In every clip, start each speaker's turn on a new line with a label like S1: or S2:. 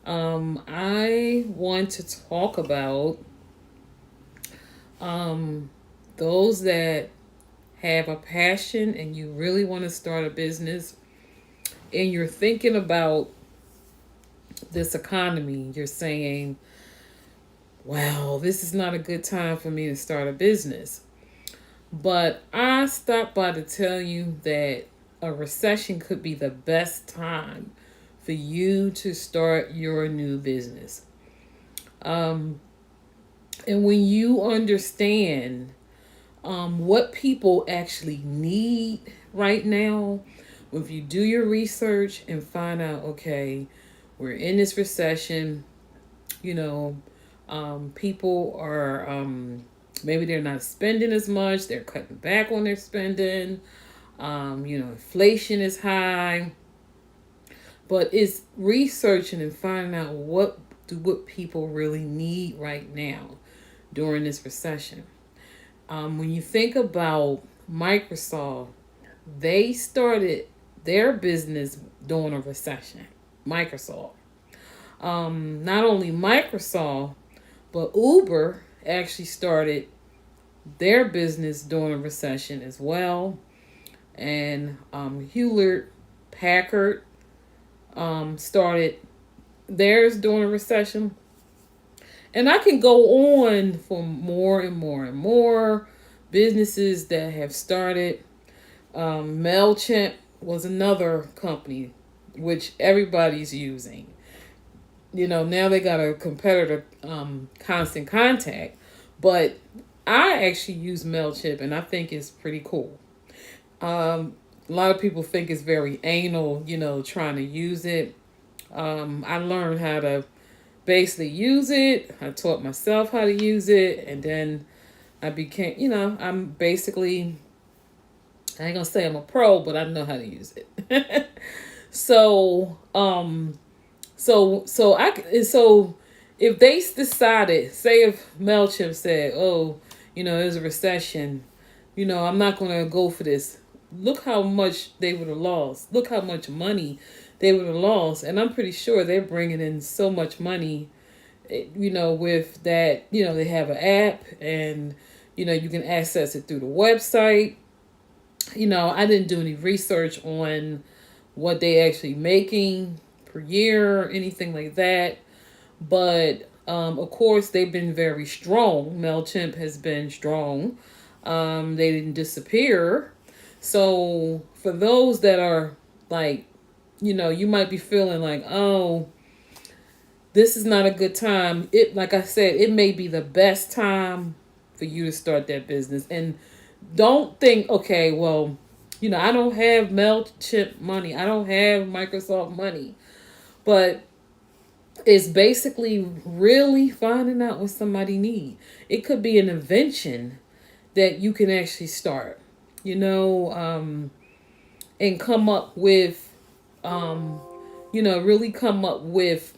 S1: I want to talk about those that have a passion and you really want to start a business and you're thinking about this economy. You're saying, wow, this is not a good time for me to start a business. But I stopped by to tell you that a recession could be the best time for you to start your new business. Um, and when you understand what people actually need right now, if you do your research and find out, okay, we're in this recession, you know, people are maybe they're not spending as much, they're cutting back on their spending, inflation is high, but it's researching and finding out what people really need right now during this recession. When you think about Microsoft, they started their business during a recession. Microsoft. Not only Microsoft, but Uber actually started their business during a recession as well. And Hewlett-Packard started theirs during a recession. And I can go on for more and more and more businesses that have started. Mailchimp was another company which everybody's using. Now they got a competitor, Constant Contact, but I actually use Mailchimp and I think it's pretty cool. A lot of people think it's very anal, trying to use it. I learned how to basically use it. I taught myself how to use it, and then I became, I'm basically, I ain't gonna say I'm a pro, but I know how to use it. so, so if they decided, say if Mailchimp said, oh, there's a recession, I'm not gonna go for this. Look how much they would have lost. Look how much money they would have lost. And I'm pretty sure they're bringing in so much money, with that, they have an app and, you can access it through the website. I didn't do any research on what they actually making per year or anything like that. But, of course, they've been very strong. MailChimp has been strong. They didn't disappear. So for those that are like, you might be feeling like, oh, this is not a good time. Like I said, it may be the best time for you to start that business. And don't think, okay, well, I don't have MailChimp money. I don't have Microsoft money. But it's basically really finding out what somebody needs. It could be an invention that you can actually start, and come up with, really come up with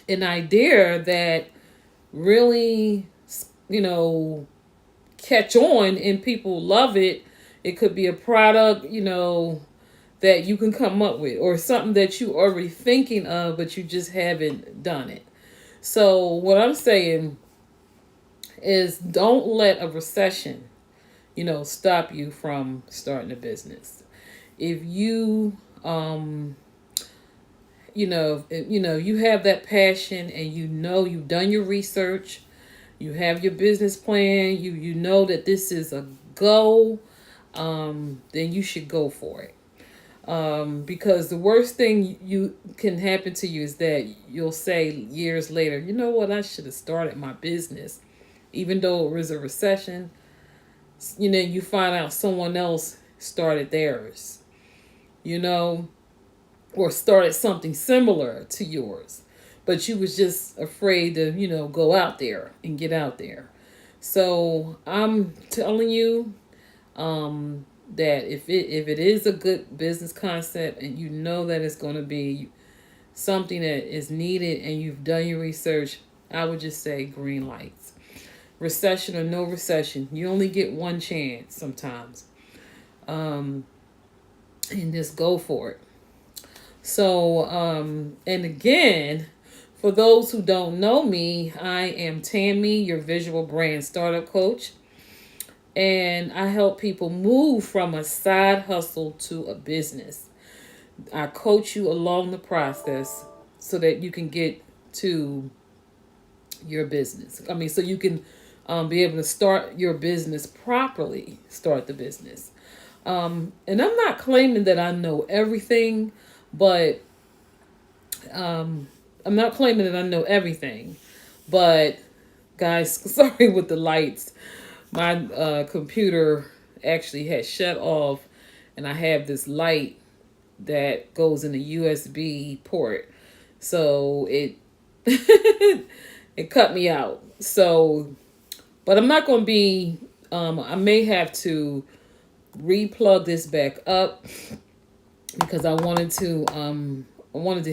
S1: an idea that really, catch on and people love it. It could be a product, that you can come up with, or something that you already thinking of, but you just haven't done it. So what I'm saying is don't let a recession, stop you from starting a business. If you, you have that passion and you've done your research, you have your business plan, you know that this is a go, then you should go for it. Because the worst thing you can happen to you is that you'll say years later, you know what, I should have started my business, even though it was a recession. You find out someone else started theirs, or started something similar to yours, but you was just afraid to, go out there and get out there. So I'm telling you, that if it is a good business concept and you know that it's going to be something that is needed and you've done your research, I would just say green lights. Recession or no recession, you only get one chance sometimes. And just go for it. So, and again, for those who don't know me, I am Tammy, your visual brand startup coach. And I help people move from a side hustle to a business. I coach you along the process so that you can get to your business. So you can be able to start your business properly, start the business. And I'm not claiming that I know everything, but I'm not claiming that I know everything. But guys, sorry with the lights. My computer actually had shut off, and I have this light that goes in the USB port. So it it cut me out. So, but I'm not going to be, I may have to replug this back up because I wanted to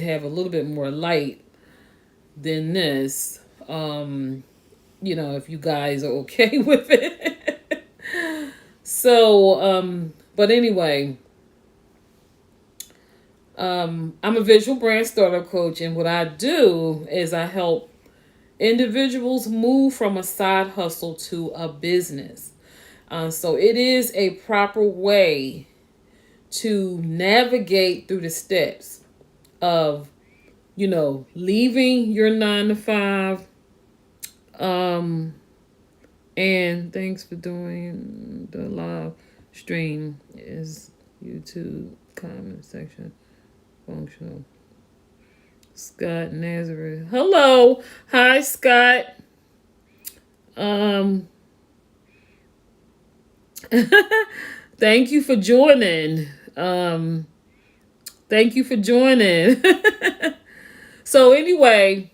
S1: have a little bit more light than this. If you guys are okay with it. So, but anyway, I'm a visual brand startup coach, and what I do is I help individuals move from a side hustle to a business. So it is a proper way to navigate through the steps of, leaving your 9 to 5. And thanks for doing the live stream. Is YouTube comment section functional? Scott Nazareth. Hello. Hi, Scott. Thank you for joining. Thank you for joining. So anyway,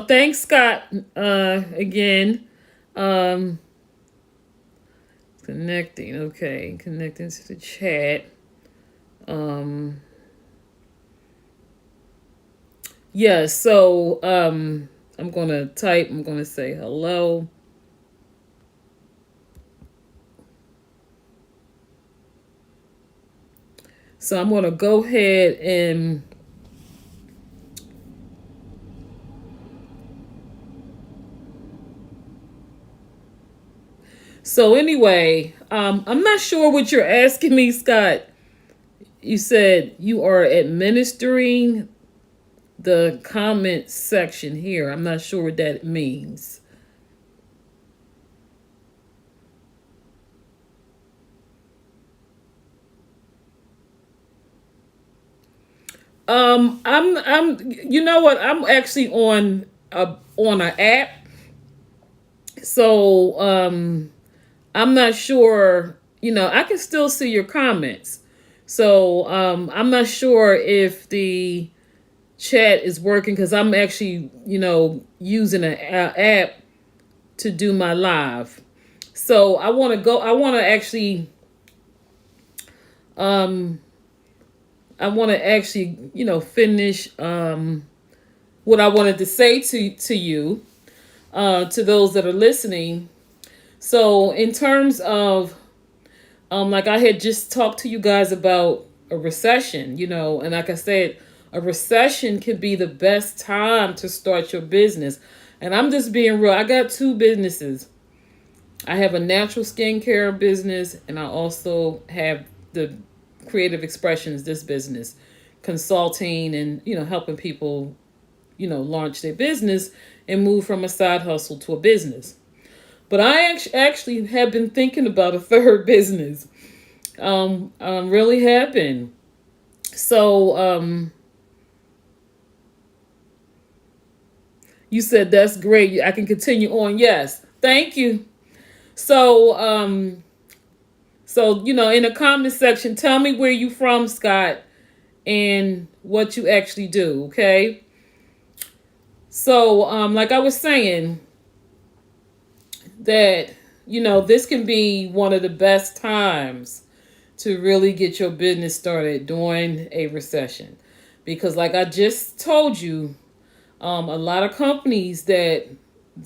S1: thanks, Scott, again. Connecting. Okay. Connecting to the chat. Yeah, so I'm going to say hello. So I'm going to go ahead and so anyway, I'm not sure what you're asking me, Scott. You said you are administering the comment section here. I'm not sure what that means. You know what? I'm actually on an app. So, I'm not sure, I can still see your comments. So, I'm not sure if the chat is working because I'm actually, using an app to do my live. So I want to actually finish what I wanted to say to you, to those that are listening. So in terms of like I had just talked to you guys about a recession, and like I said, a recession can be the best time to start your business. And I'm just being real. I got 2 businesses. I have a natural skincare business, and I also have the creative expressions, this business, consulting and, helping people, launch their business and move from a side hustle to a business. But I actually have been thinking about a 3rd business. Really have been. So, you said that's great. I can continue on. Yes. Thank you. So, in the comment section, tell me where you from, Scott, and what you actually do. Okay. So, like I was saying, that, this can be one of the best times to really get your business started during a recession. Because like I just told you, a lot of companies that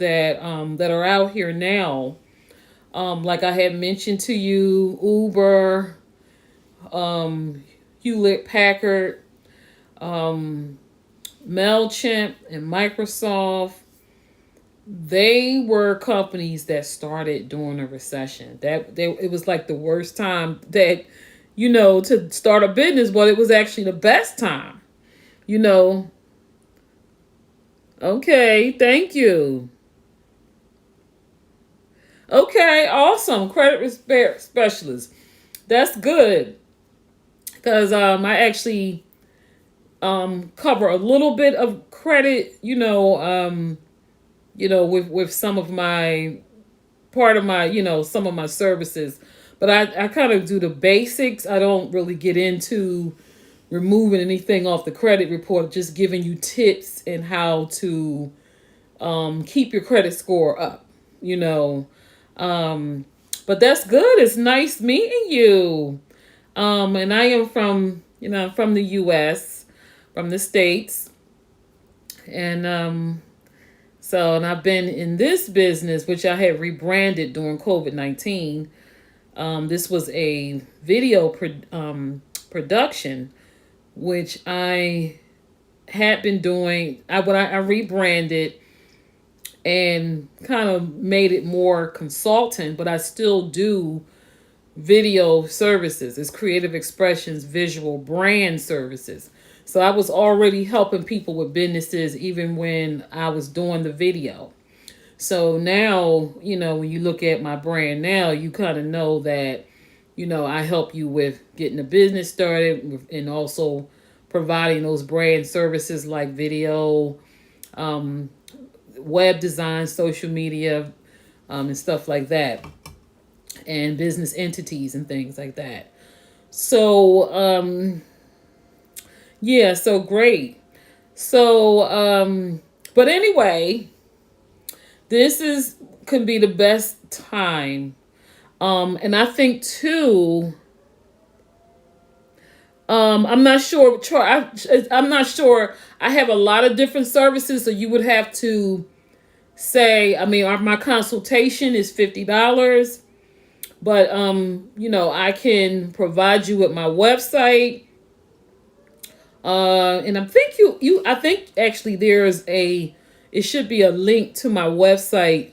S1: are out here now, like I had mentioned to you, Uber, Hewlett-Packard, um, Mailchimp, and Microsoft. They were companies that started during a recession. It was like the worst time that to start a business, but it was actually the best time. You know. Okay, thank you. Okay, awesome. Specialist. That's good because I actually cover a little bit of credit. With some of my part of my some of my services, but I kind of do the basics. I don't really get into removing anything off the credit report. Just giving you tips and how to keep your credit score up. You know. Um, but that's good. It's nice meeting you. And I am from the U.S., from the States. And and I've been in this business, which I had rebranded during COVID-19. This was a video production, which I had been doing. I rebranded and kind of made it more consultant, but I still do video services. It's creative expressions, visual brand services. So I was already helping people with businesses even when I was doing the video. So now, when you look at my brand now, you kind of know that, I help you with getting a business started and also providing those brand services like video, web design, social media, and stuff like that, and business entities and things like that. So, yeah, so great. So, but anyway, can be the best time. And I think too, I'm not sure, Troy, I'm not sure. I have a lot of different services, so you would have to say, my consultation is $50, but, I can provide you with my website. And I think I think actually it should be a link to my website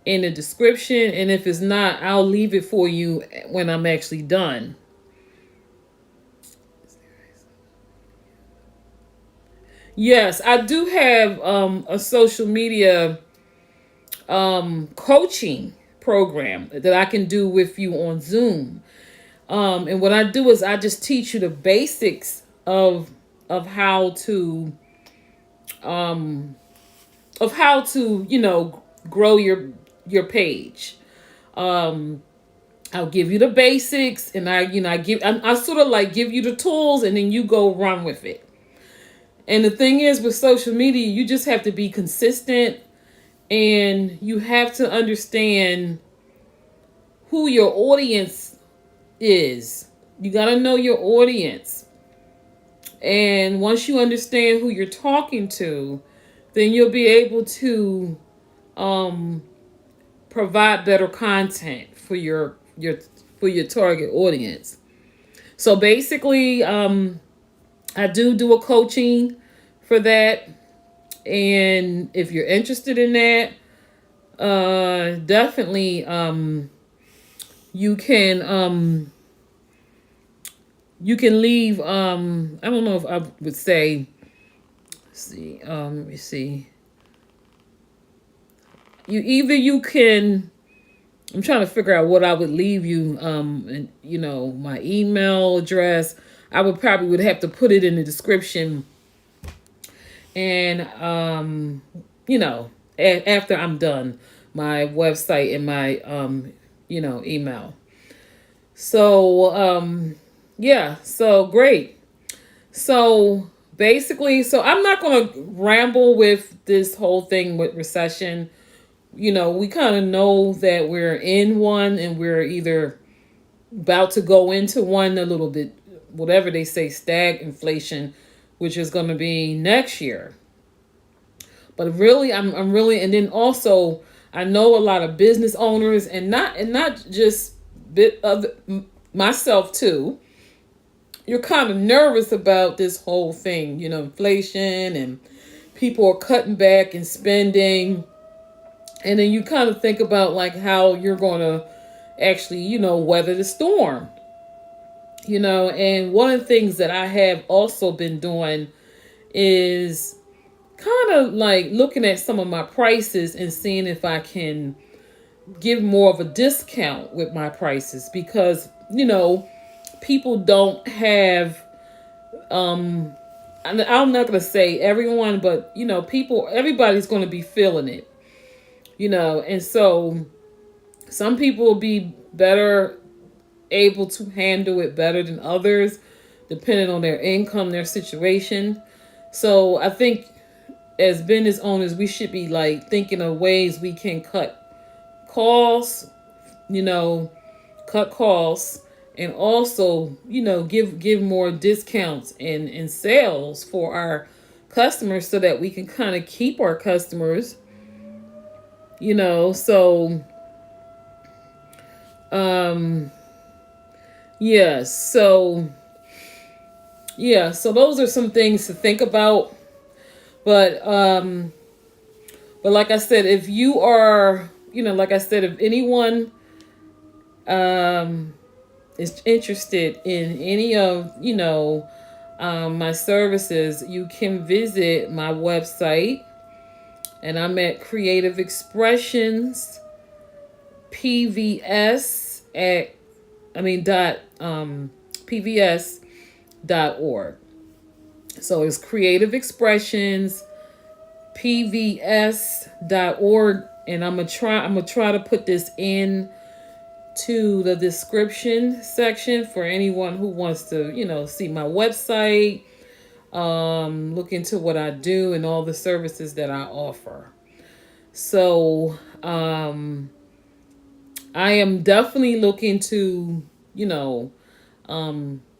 S1: in the description. And if it's not, I'll leave it for you when I'm actually done. Yes, I do have a social media coaching program that I can do with you on Zoom. And what I do is I just teach you the basics of how to grow your page. I'll give you the basics, and I sort of like give you the tools, and then you go run with it. And the thing is, with social media, you just have to be consistent, and you have to understand who your audience is. You got to know your audience. And once you understand who you're talking to, then you'll be able to provide better content for your target audience. So basically, I do a coaching for that. And if you're interested in that, definitely you can leave, I don't know if I would say, let me see. You can, I'm trying to figure out what I would leave you, and my email address. I would have to put it in the description. And, after I'm done, my website and my, email. So, yeah, so great. So basically, I'm not going to ramble with this whole thing with recession. We kind of know that we're in one, and we're either about to go into one a little bit, whatever they say, stagflation, which is going to be next year. But really, I'm really, and then also I know a lot of business owners, and not just myself too. you're kind of nervous about this whole thing, inflation, and people are cutting back and spending. And then you kind of think about like how you're going to actually, weather the storm. And one of the things that I have also been doing is kind of like looking at some of my prices and seeing if I can give more of a discount with my prices, because, people don't have, I'm not going to say everyone, but, everybody's going to be feeling it, and so some people will be better able to handle it better than others, depending on their income, their situation. So I think as business owners, we should be like thinking of ways we can cut costs, and also, give more discounts and sales for our customers so that we can kind of keep our customers, so yes, so those are some things to think about. But like I said, if you are, like I said, if anyone is interested in any of, my services, you can visit my website, and I'm at Creative Expressions PVS PVS.org. So it's Creative Expressions PVS.org, and I'm gonna try to put this in to the description section for anyone who wants to, see my website, look into what I do and all the services that I offer. So, I am definitely looking to,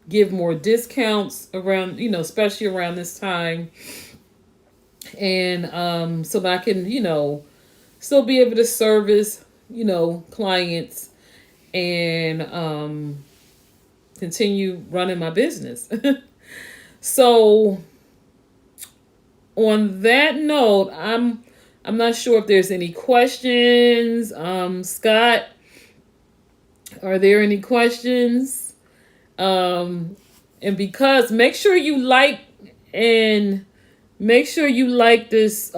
S1: give more discounts around, especially around this time. And so that I can, still be able to service, clients and continue running my business. So on that note, I'm not sure if there's any questions. Scott, are there any questions? And because make sure you like this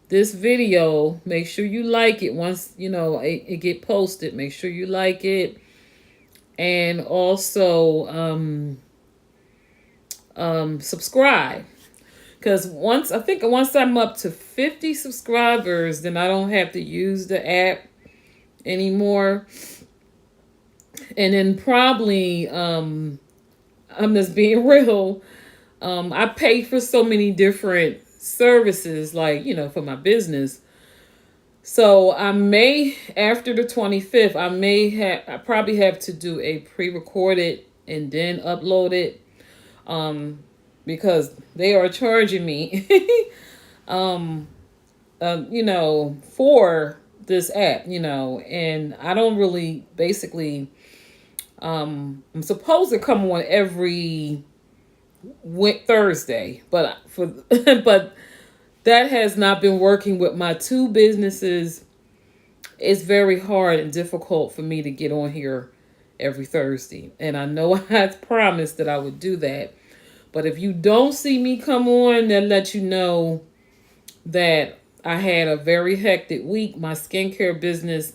S1: this video. Make sure you like it once it get posted. Make sure you like it, and also subscribe, because once I'm up to 50 subscribers, then I don't have to use the app anymore. And then probably I'm just being real, I pay for so many different services, like, for my business. So I may, after the 25th, I probably have to do a pre-recorded and then upload it, because they are charging me, for this app, and I don't really, basically, I'm supposed to come on every Thursday, but but that has not been working with my two businesses. It's very hard and difficult for me to get on here every Thursday, and I know I had promised that I would do that. But if you don't see me come on, that let you know that I had a very hectic week. My skincare business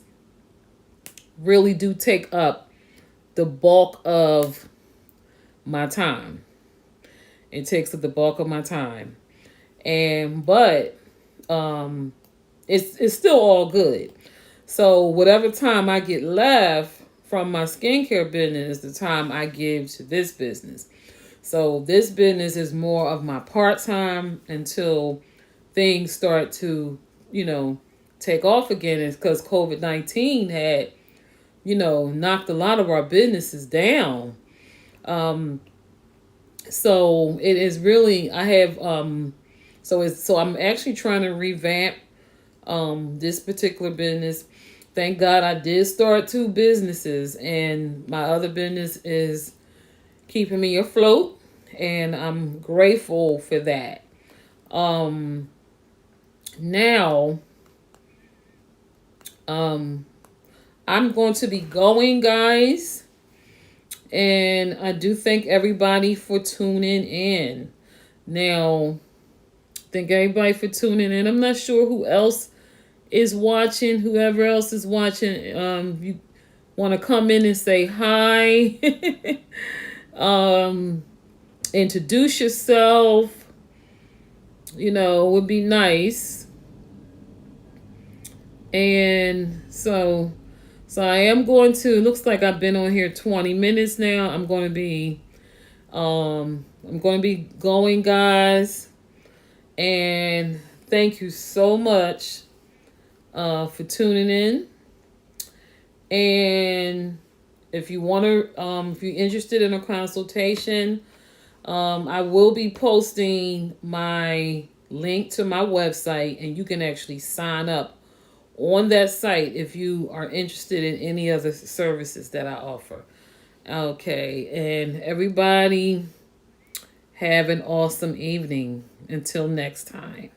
S1: really do take up the bulk of my time. It takes up the bulk of my time. But it's still all good. So whatever time I get left from my skincare business is the time I give to this business. So this business is more of my part-time until things start to, take off again. It's because COVID-19 had, knocked a lot of our businesses down. So it is really, I have, so I'm actually trying to revamp, this particular business. Thank God I did start two businesses, and my other business is keeping me afloat, and I'm grateful for that. Um, Now, um, I'm going to be going, guys, and I do thank everybody for tuning in. Now, thank everybody for tuning in. I'm not sure who else is watching. Whoever else is watching, you want to come in and say hi, um, introduce yourself. Would be nice. And so I am going to. Looks like I've been on here 20 minutes now. I'm going to be going, guys. And thank you so much for tuning in. And if you want to, if you're interested in a consultation, I will be posting my link to my website, and you can actually sign up on that site if you are interested in any other services that I offer. Okay, and everybody have an awesome evening. Until next time.